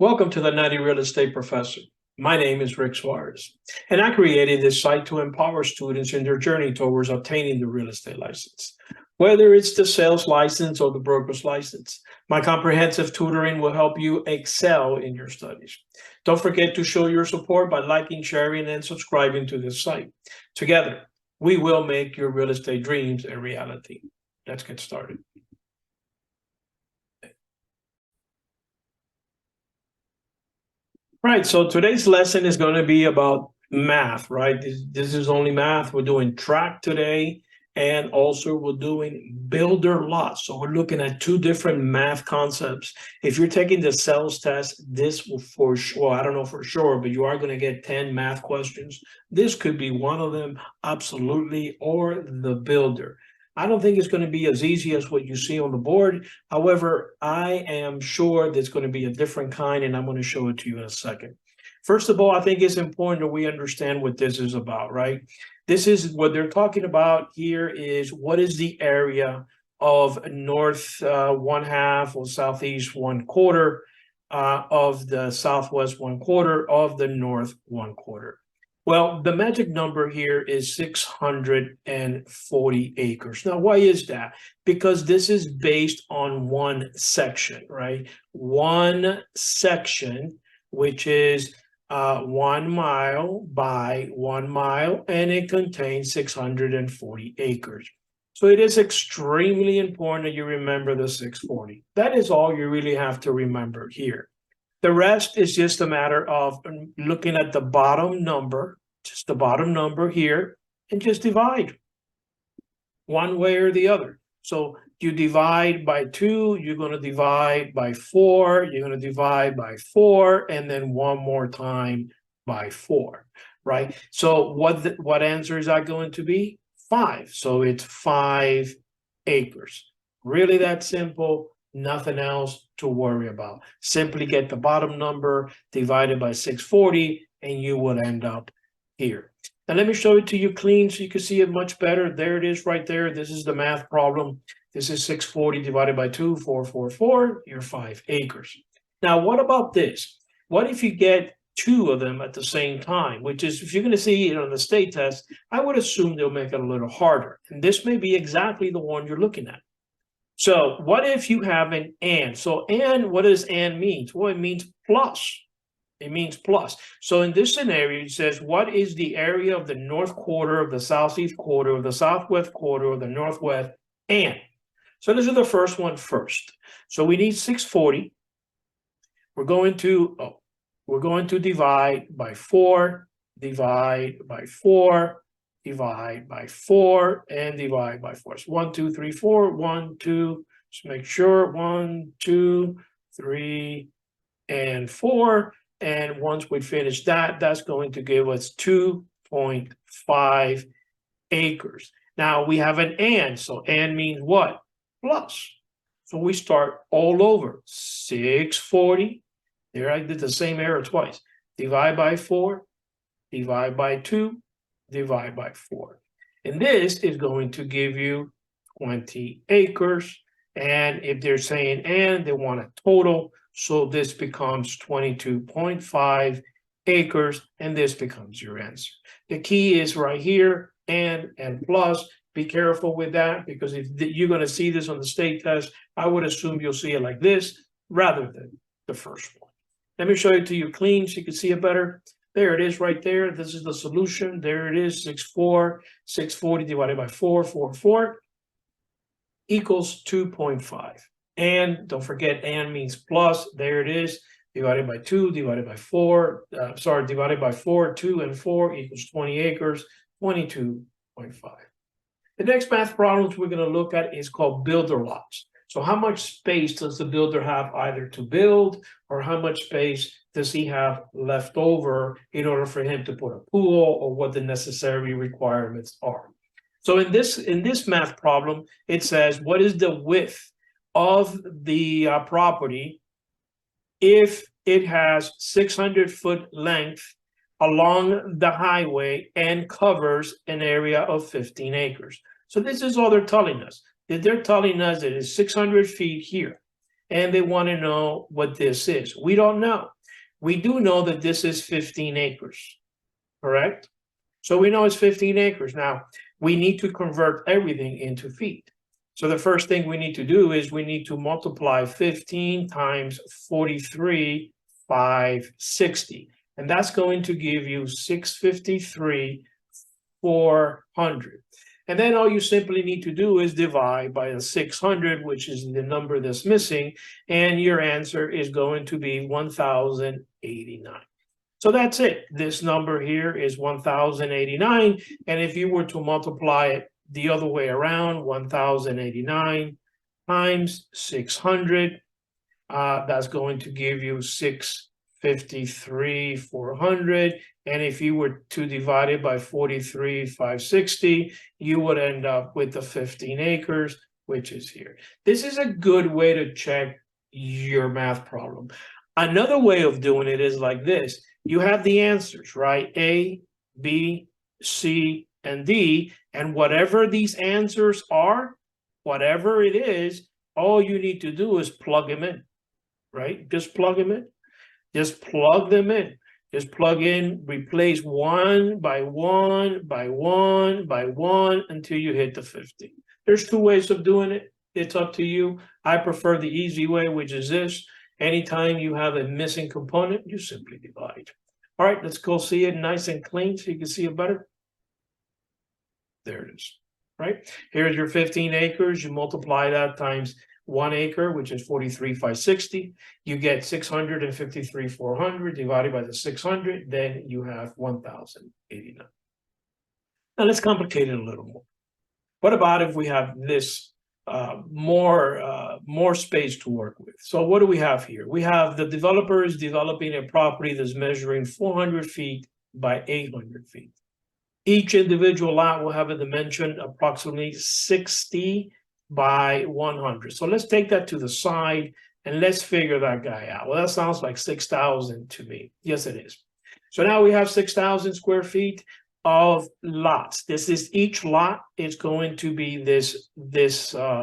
Welcome to the Nutty Real Estate Professor. My name is Rick Suarez, and I created this site to empower students in their journey towards obtaining the real estate license. Whether it's the sales license or the broker's license, my comprehensive tutoring will help you excel in your studies. Don't forget to show your support by liking, sharing, and subscribing to this site. Together, we will make your real estate dreams a reality. Let's get started. Right, so today's lesson is going to be about math, right? This is only math. We're doing Tract today, and also we're doing builder lots. So we're looking at two different math concepts. If you're taking the sales test, this will for sure, I don't know for sure, but you are going to get 10 math questions. This could be one of them, absolutely, or the builder. I don't think it's going to be as easy as what you see on the board. However, I am sure there's going to be a different kind, and I'm going to show it to you in a second. First of all, I think it's important that we understand what this is about, right? This is what they're talking about here is what is the area of north 1/2 or southeast 1/4 of the southwest 1/4 of the north 1/4. Well, the magic number here is 640 acres. Now, why is that? Because this is based on one section, right? One section, which is 1 mile by 1 mile, and it contains 640 acres. So it is extremely important that you remember the 640. That is all you really have to remember here. The rest is just a matter of looking at the bottom number, just the bottom number here, and just divide one way or the other. So you divide by 2, you're going to divide by 4, you're going to divide by 4, and then one more time by 4, right? So what answer is that going to be? 5. So it's 5 acres. Really that simple. Nothing else to worry about. Simply get the bottom number divided by 640, and you will end up here. Now let me show it to you clean so you can see it much better. There it is right there. This is the math problem. This is 640 divided by 2, 444, you're 5 acres. Now what about this? What if you get 2 of them at the same time, which is, if you're going to see it on the state test, I would assume they'll make it a little harder. And this may be exactly the one you're looking at. So what if you have an and? So and, what does and mean? Well, it means plus. It means plus. So in this scenario, it says, what is the area of the north quarter, of the southeast quarter, of the southwest quarter, of the northwest, and? So this is the first one first. So we need 640. We're going to divide by 4, divide by 4, divide by 4, and divide by 4. So 1, 2, 3, 4, 1, 2, just make sure, 1, 2, 3, and 4. And once we finish that, that's going to give us 2.5 acres. Now we have an and, so and means what? Plus. So we start all over. 640, there I did the same error twice. Divide by 4, divide by 2, divide by 4. And this is going to give you 20 acres. And if they're saying and, they want a total. So this becomes 22.5 acres, and this becomes your answer. The key is right here, and plus. Be careful with that, because if you're going to see this on the state test, I would assume you'll see it like this rather than the first one. Let me show it to you clean so you can see it better. There it is right there. This is the solution. There it is, 640 divided by 4 equals 2.5. And don't forget, and means plus. There it is, divided by 2, divided by 4, divided by 4, 2 and 4 equals 20 acres, 22.5. The next math problems we're going to look at is called builder lots. So how much space does the builder have either to build, or how much space does he have left over in order for him to put a pool, or what the necessary requirements are? So in this math problem, it says, what is the width of the property if it has 600-foot length along the highway and covers an area of 15 acres. So this is all they're telling us. That they're telling us that it's 600 feet here, and they want to know what this is. We don't know. We do know that this is 15 acres, correct? So we know it's 15 acres. Now, we need to convert everything into feet. So the first thing we need to do is we need to multiply 15 times 43,560. And that's going to give you 653,400. And then all you simply need to do is divide by the 600, which is the number that's missing, and your answer is going to be 1,089. So that's it. This number here is 1,089, and if you were to multiply it the other way around, 1,089 times 600, that's going to give you 653,400. And if you were to divide it by 43,560, you would end up with the 15 acres, which is here. This is a good way to check your math problem. Another way of doing it is like this. You have the answers, right? A, B, C, and D. And whatever these answers are, whatever it is, all you need to do is plug them in, right? Just plug them in. Just plug them in. Just plug in, replace one by one by one by one until you hit the 50. There's two ways of doing it. It's up to you. I prefer the easy way, which is this. Anytime you have a missing component, you simply divide. All right, let's go see it nice and clean so you can see it better. There it is, right? Here's your 15 acres. You multiply that times 1 acre, which is 43,560. You get 653,400 divided by the 600. Then you have 1,089. Now let's complicate it a little more. What about if we have this more space to work with? So what do we have here? We have the developer is developing a property that's measuring 400 feet by 800 feet. Each individual lot will have a dimension approximately 60 by 100. So let's take that to the side and let's figure that guy out. Well, that sounds like 6,000 to me. Yes, it is. So now we have 6,000 square feet of lots. This is each lot is going to be this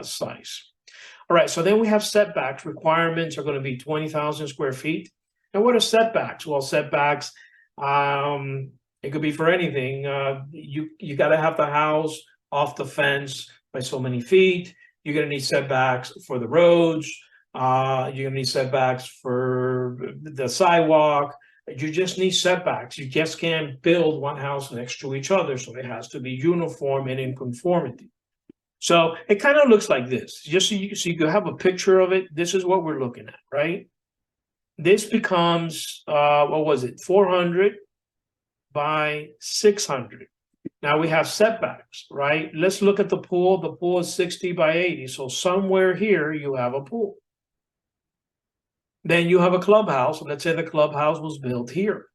size. All right, so then we have setbacks. Requirements are going to be 20,000 square feet. And what are setbacks? Well, setbacks, it could be for anything. You got to have the house off the fence by so many feet. You're going to need setbacks for the roads. You're going to need setbacks for the sidewalk. You just need setbacks. You just can't build one house next to each other. So it has to be uniform and in conformity. So it kind of looks like this. Just so you can have a picture of it. This is what we're looking at, right? This becomes, what was it? 400 by 600. Now we have setbacks, right? Let's look at the pool. The pool is 60 by 80. So somewhere here you have a pool. Then you have a clubhouse. Let's say the clubhouse was built here.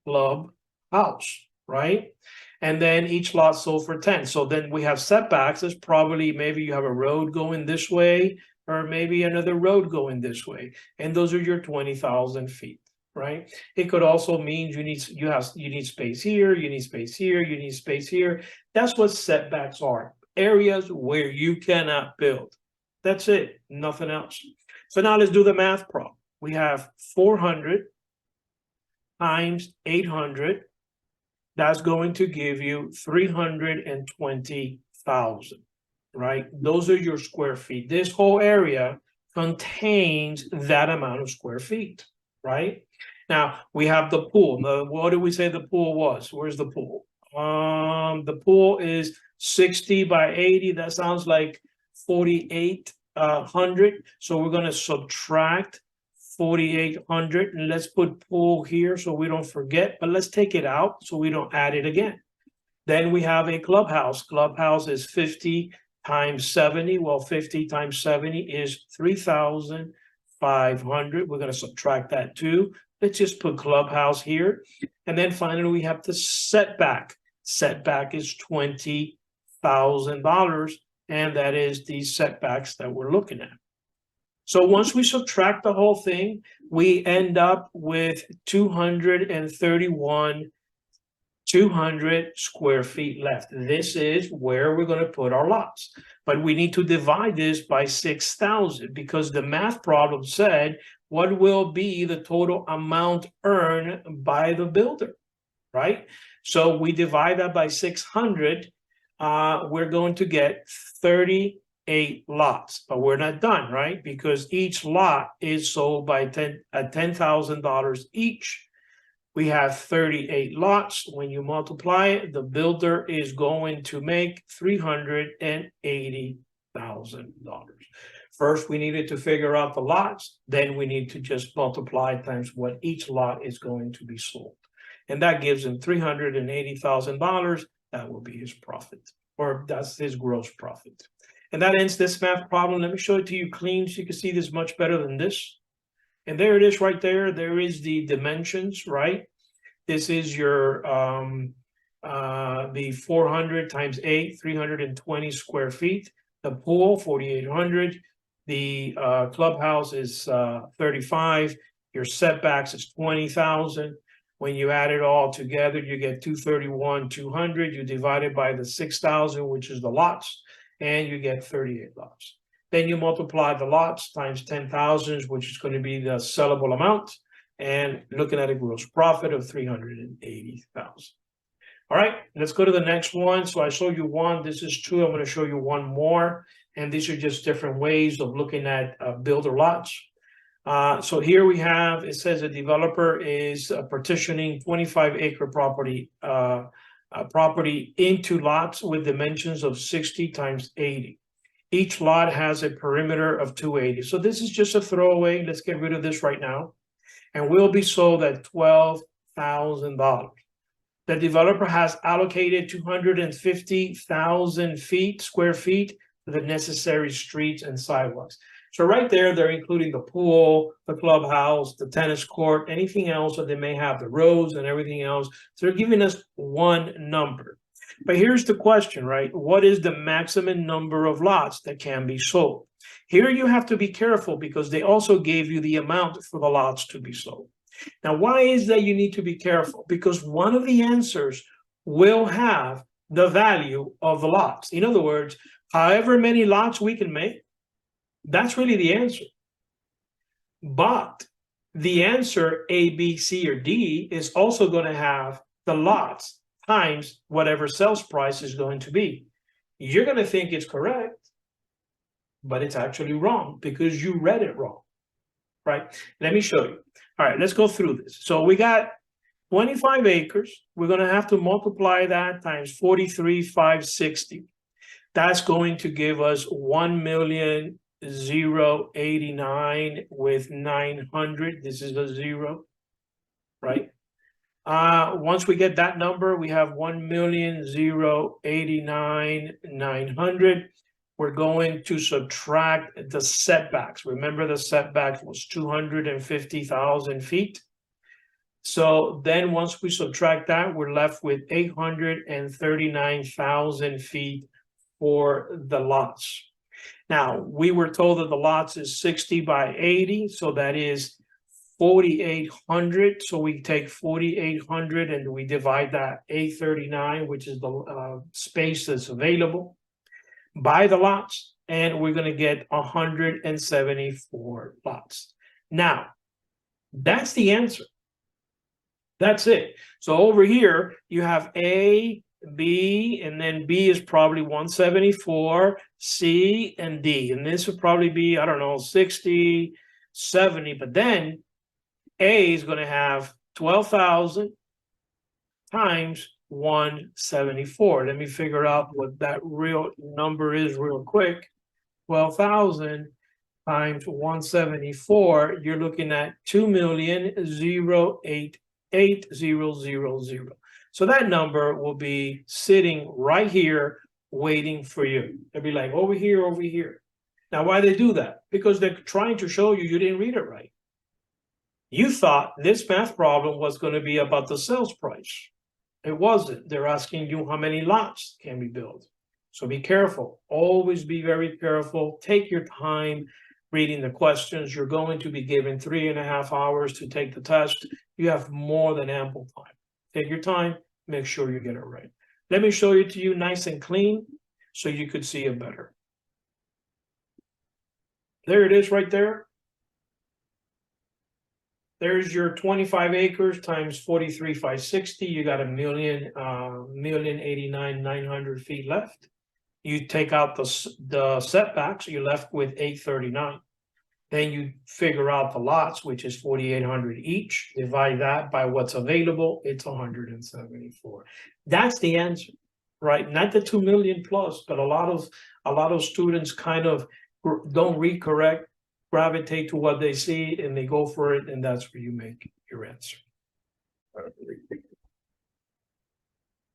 Clubhouse, right? And then each lot sold for 10. So then we have setbacks. There's probably maybe you have a road going this way or maybe another road going this way. And those are your 20,000 feet. Right? It could also mean you need space here, you need space here, you need space here. That's what setbacks are. Areas where you cannot build. That's it, nothing else. So now let's do the math problem. We have 400 times 800. That's going to give you 320,000, right? Those are your square feet. This whole area contains that amount of square feet, right? Now we have the pool. Now, what did we say the pool was? Where's the pool? The pool is 60 by 80. That sounds like 4,800. So we're going to subtract 4,800 and let's put pool here so we don't forget, but let's take it out so we don't add it again. Then we have a clubhouse. Clubhouse is 50 times 70. Well, 50 times 70 is 3,500. We're going to subtract that too. Let's just put clubhouse here. And then finally, we have the setback. Setback is $20,000. And that is the setbacks that we're looking at. So once we subtract the whole thing, we end up with 200 square feet left. This is where we're going to put our lots. But we need to divide this by 6,000 because the math problem said what will be the total amount earned by the builder, right? So we divide that by 600, we're going to get 38 lots, but we're not done, right? Because each lot is sold by $10,000 each. We have 38 lots. When you multiply it, the builder is going to make $380,000. First, we needed to figure out the lots. Then we need to just multiply times what each lot is going to be sold. And that gives him $380,000. That will be his profit, or that's his gross profit. And that ends this math problem. Let me show it to you clean so you can see this much better than this. And there it is right there. There is the dimensions, right? This is your the 400 times 8, 320 square feet. The pool, 4,800. The clubhouse is 35. Your setbacks is 20,000. When you add it all together, you get 231,200. You divide it by the 6,000, which is the lots, and you get 38 lots. Then you multiply the lots times 10,000, which is going to be the sellable amount, and looking at a gross profit of 380,000. All right, let's go to the next one. So I showed you one. This is two. I'm going to show you one more, and these are just different ways of looking at builder lots. So here we have, it says a developer is partitioning 25-acre property into lots with dimensions of 60 times 80. Each lot has a perimeter of 280. So this is just a throwaway. Let's get rid of this right now. And will be sold at $12,000. The developer has allocated 250,000 square feet for the necessary streets and sidewalks. So right there, they're including the pool, the clubhouse, the tennis court, anything else that they may have, the roads and everything else. So they're giving us one number. But here's the question, right? What is the maximum number of lots that can be sold? Here you have to be careful because they also gave you the amount for the lots to be sold. Now, why is that you need to be careful? Because one of the answers will have the value of the lots. In other words, however many lots we can make, that's really the answer. But the answer A, B, C, or D is also going to have the lots times whatever sales price is going to be. You're going to think it's correct, but it's actually wrong because you read it wrong, right? Let me show you. All right, let's go through this. So we got 25 acres. We're going to have to multiply that times 43,560. That's going to give us 1,089,000 with 900. This is a zero, right? Once we get that number, we have 1,089,900. We're going to subtract the setbacks. Remember, the setbacks was 250,000 feet. So then once we subtract that, we're left with 839,000 feet for the lots. Now, we were told that the lots is 60 by 80, so that is 4,800. So we take 4,800 and we divide that 839, which is the space that's available, by the lots, and we're going to get 174 lots. Now, that's the answer. That's it. So over here, you have A, B, and then B is probably 174, C, and D. And this would probably be, I don't know, 60, 70. But then A is going to have 12,000 times 174. Let me figure out what that real number is real quick. 12,000 times 174, you're looking at 2,088,000. So that number will be sitting right here waiting for you. They'll be like, over here, over here. Now, why they do that? Because they're trying to show you you didn't read it right. You thought this math problem was going to be about the sales price. It wasn't. They're asking you how many lots can be built. So be careful. Always be very careful. Take your time reading the questions. You're going to be given 3.5 hours to take the test. You have more than ample time. Take your time. Make sure you get it right. Let me show it to you nice and clean so you could see it better. There it is right there. There's your 25 acres times 43,560. You got 1,089,900 feet left. You take out the setbacks, you're left with 839. Then you figure out the lots, which is 4,800 each. Divide that by what's available, it's 174. That's the answer, right? Not the 2 million plus, but a lot of students kind of don't recorrect, gravitate to what they see, and they go for it, and that's where you make your answer.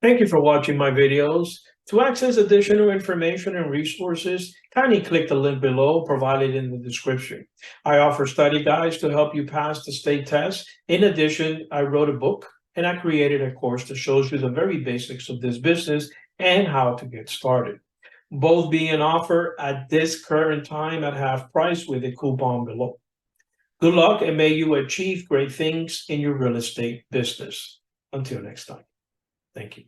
Thank you for watching my videos. To access additional information and resources, kindly click the link below provided in the description. I offer study guides to help you pass the state test. In addition, I wrote a book and I created a course that shows you the very basics of this business and how to get started. Both being offered at this current time at half price with a coupon below. Good luck and may you achieve great things in your real estate business. Until next time. Thank you.